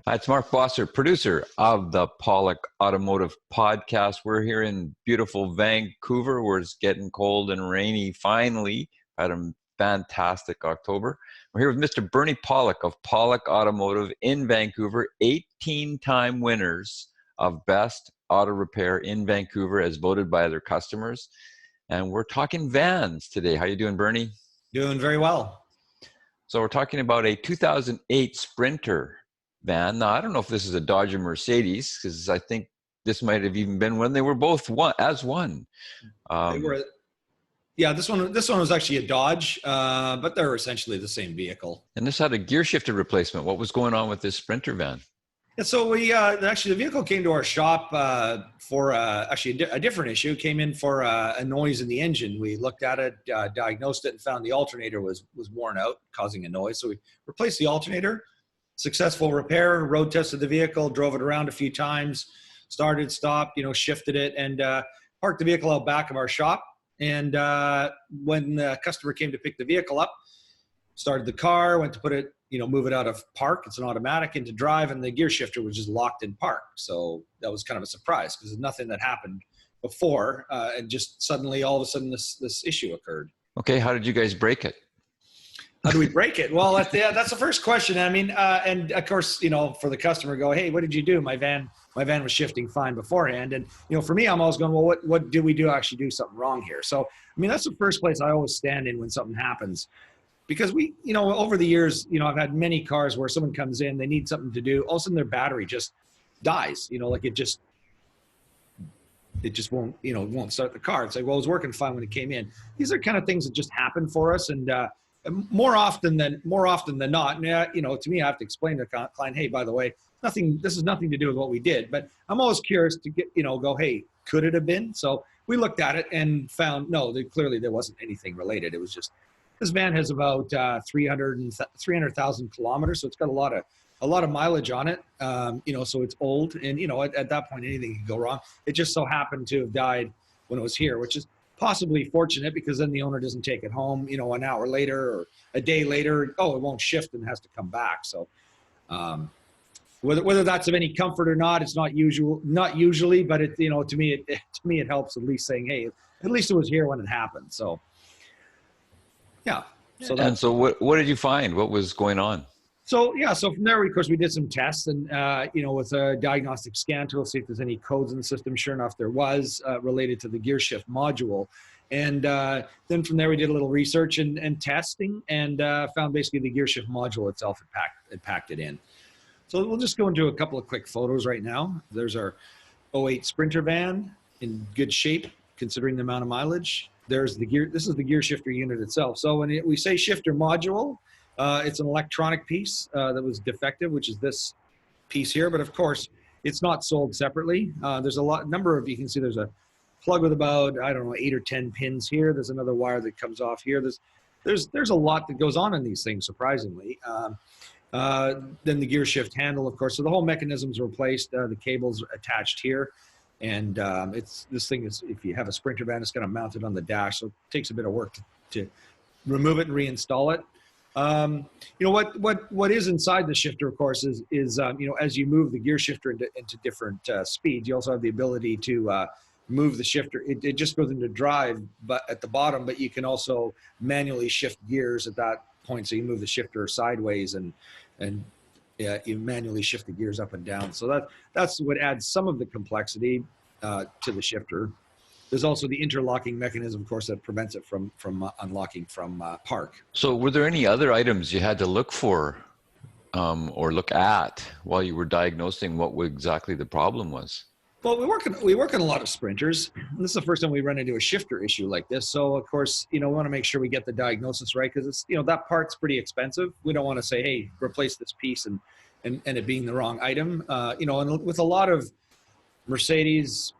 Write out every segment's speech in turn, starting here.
Hi, it's Mark Bosser, producer of the Pawlik Automotive podcast. We're here in beautiful Vancouver, where it's getting cold and rainy finally. Had a fantastic October. We're here with Mr. Bernie Pawlik of Pawlik Automotive in Vancouver, 18-time winners of Best Auto Repair in Vancouver as voted by their customers. And we're talking vans today. How you doing, Bernie? Doing very well. So we're talking about a 2008 Sprinter van. Now, I don't know if this is a Dodge or Mercedes, because I think this might have even been when they were both one. They were, yeah. This one was actually a Dodge, but they're essentially the same vehicle. And this had a gear shifter replacement. What was going on with this Sprinter van? And so we actually, the vehicle came to our shop for actually a different issue. Came in for a noise in the engine. We looked at it, diagnosed it, and found the alternator was worn out, causing a noise. So we replaced the alternator. Successful repair, road tested the vehicle, drove it around a few times, started, stopped, shifted it, and parked the vehicle out back of our shop. And when the customer came to pick the vehicle up, started the car, went to put it, move it out of park. It's an automatic into drive, and the gear shifter was just locked in park. So that was kind of a surprise because there's nothing that happened before, and just suddenly, all of a sudden, this issue occurred. Okay, how did you guys break it? How do we break it? Well, that's the first question. I mean, and of course, for the customer, go, hey, what did you do? My van was shifting fine beforehand. And, for me, I'm always going, well, what did we do? Actually do something wrong here. So, I mean, that's the first place I always stand in when something happens, because we, over the years, I've had many cars where someone comes in, they need something to do. All of a sudden their battery just dies, like it just won't, won't start the car. It's like, well, it was working fine when it came in. These are kind of things that just happen for us. And, more often than not, and, to me, I have to explain to the client, hey, by the way, this has nothing to do with what we did, but I'm always curious to get, go, hey, could it have been? So we looked at it and found, no, clearly there wasn't anything related. It was just, this van has about 300,000 kilometers. So it's got a lot of mileage on it. So it's old, and, at that point, anything could go wrong. It just so happened to have died when it was here, which is possibly fortunate, because then the owner doesn't take it home, an hour later or a day later. Oh, it won't shift and has to come back. So whether that's of any comfort or not, it's not usually, but it, to me, it helps at least saying, hey, at least it was here when it happened. So yeah. So what did you find? What was going on? So from there, of course, we did some tests, and with a diagnostic scan tool, see if there's any codes in the system. Sure enough, there was, related to the gear shift module. And then from there, we did a little research and testing, and found basically the gear shift module itself had packed it in. So we'll just go into a couple of quick photos right now. There's our '08 Sprinter van in good shape, considering the amount of mileage. There's the gear. This is the gear shifter unit itself. So when we say shifter module, it's an electronic piece that was defective, which is this piece here. But of course, it's not sold separately. There's you can see there's a plug with about, 8 or 10 pins here. There's another wire that comes off here. There's a lot that goes on in these things, surprisingly. Then the gear shift handle, of course. So the whole mechanism's replaced. The cable's attached here. And this thing is, if you have a Sprinter van, it's kind of mounted on the dash. So it takes a bit of work to remove it and reinstall it. What is inside the shifter, of course, is as you move the gear shifter into different speeds, you also have the ability to move the shifter. It just goes into drive, but at the bottom, but you can also manually shift gears at that point. So you move the shifter sideways and you manually shift the gears up and down. So that's what adds some of the complexity to the shifter. There's also the interlocking mechanism, of course, that prevents it from unlocking from park. So were there any other items you had to look for or look at while you were diagnosing what exactly the problem was? Well, we work on a lot of Sprinters. This is the first time we run into a shifter issue like this. So, of course, we want to make sure we get the diagnosis right, because it's, that part's pretty expensive. We don't want to say, hey, replace this piece and it being the wrong item. And with a lot of Mercedes,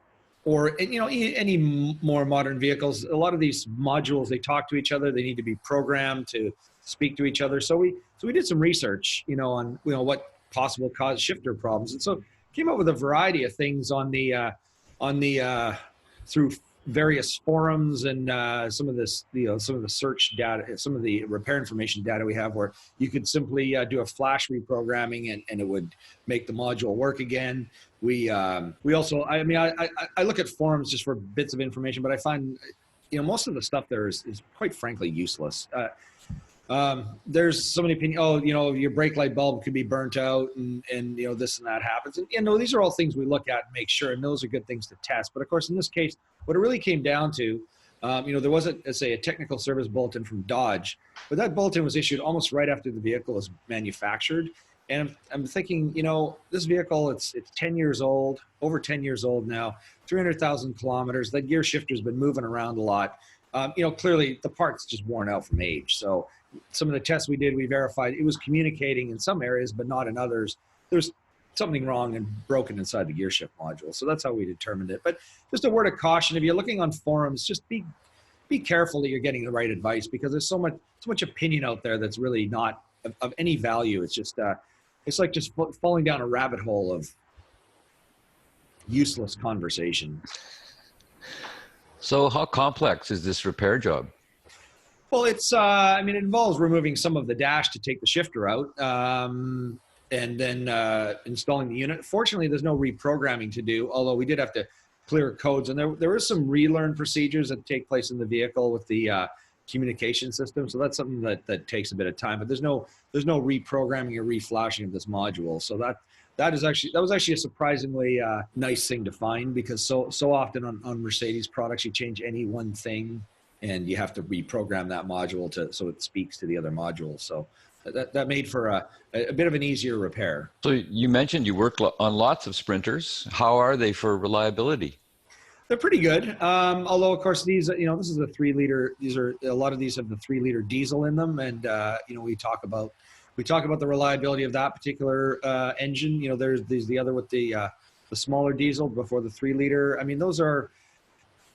or any more modern vehicles, a lot of these modules, they talk to each other. They need to be programmed to speak to each other. So we did some research, on what possible cause shifter problems, and so came up with a variety of things through various forums and some of this, some of the search data, some of the repair information data we have, where you could simply do a flash reprogramming and it would make the module work again. We also, I mean, I look at forums just for bits of information, but I find, most of the stuff there is quite frankly useless. There's so many opinions. Oh, your brake light bulb could be burnt out, and this and that happens. And these are all things we look at and make sure, and those are good things to test. But of course, in this case, what it really came down to, there was a technical service bulletin from Dodge, but that bulletin was issued almost right after the vehicle was manufactured. And I'm thinking, this vehicle, it's 10 years old, over 10 years old now, 300,000 kilometers. That gear shifter's been moving around a lot. Clearly the part's just worn out from age. So some of the tests we did, we verified it was communicating in some areas, but not in others. There's something wrong and broken inside the gear shift module. So that's how we determined it. But just a word of caution, if you're looking on forums, just be careful that you're getting the right advice, because there's so much opinion out there that's really not of any value. It's just, it's like just falling down a rabbit hole of useless conversation. So how complex is this repair job? Well, it's, it involves removing some of the dash to take the shifter out, and then installing the unit. Fortunately, there's no reprogramming to do, although we did have to clear codes. And there is some relearn procedures that take place in the vehicle with the communication system. So that's something that takes a bit of time. But there's no reprogramming or reflashing of this module. So that was actually a surprisingly nice thing to find, because so often on Mercedes products, you change any one thing and you have to reprogram that module so it speaks to the other modules. So that made for a bit of an easier repair. So you mentioned you work on lots of Sprinters. How are they for reliability? They're pretty good. Although of course these, this is a 3-liter. A lot of these have the 3-liter diesel in them, and we talk about the reliability of that particular engine. There's the other with the smaller diesel before the 3-liter. I mean, those are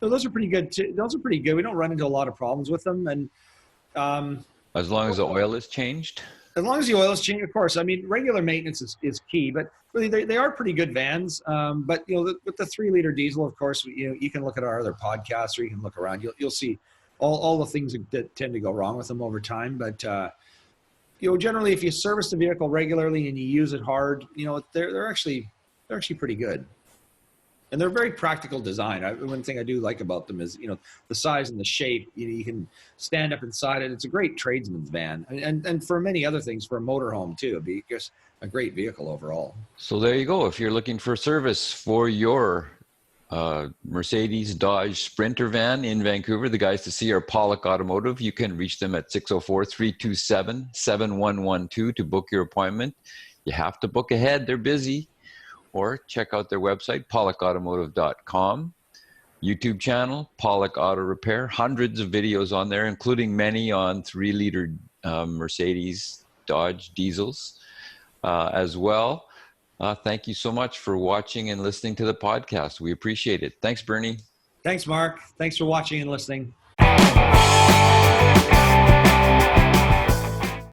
pretty good too. Those are pretty good. We don't run into a lot of problems with them, and as long as the oil is changed. As long as the oil is changed, of course. I mean, regular maintenance is key, but really they are pretty good vans. But with the 3-liter diesel, of course, you can look at our other podcasts, or you can look around. You'll see all the things that tend to go wrong with them over time. But generally, if you service the vehicle regularly and you use it hard, they're actually pretty good. And they're very practical design. One thing I do like about them is, the size and the shape. You can stand up inside it. It's a great tradesman's van, and for many other things, for a motorhome too. It'd be just a great vehicle overall. So there you go. If you're looking for service for your Mercedes Dodge Sprinter van in Vancouver, the guys to see are Pawlik Automotive. You can reach them at 604-327-7112 to book your appointment. You have to book ahead. They're busy. Or check out their website, pawlikautomotive.com. YouTube channel, Pawlik Auto Repair. Hundreds of videos on there, including many on 3-liter Mercedes Dodge diesels as well. Thank you so much for watching and listening to the podcast. We appreciate it. Thanks, Bernie. Thanks, Mark. Thanks for watching and listening.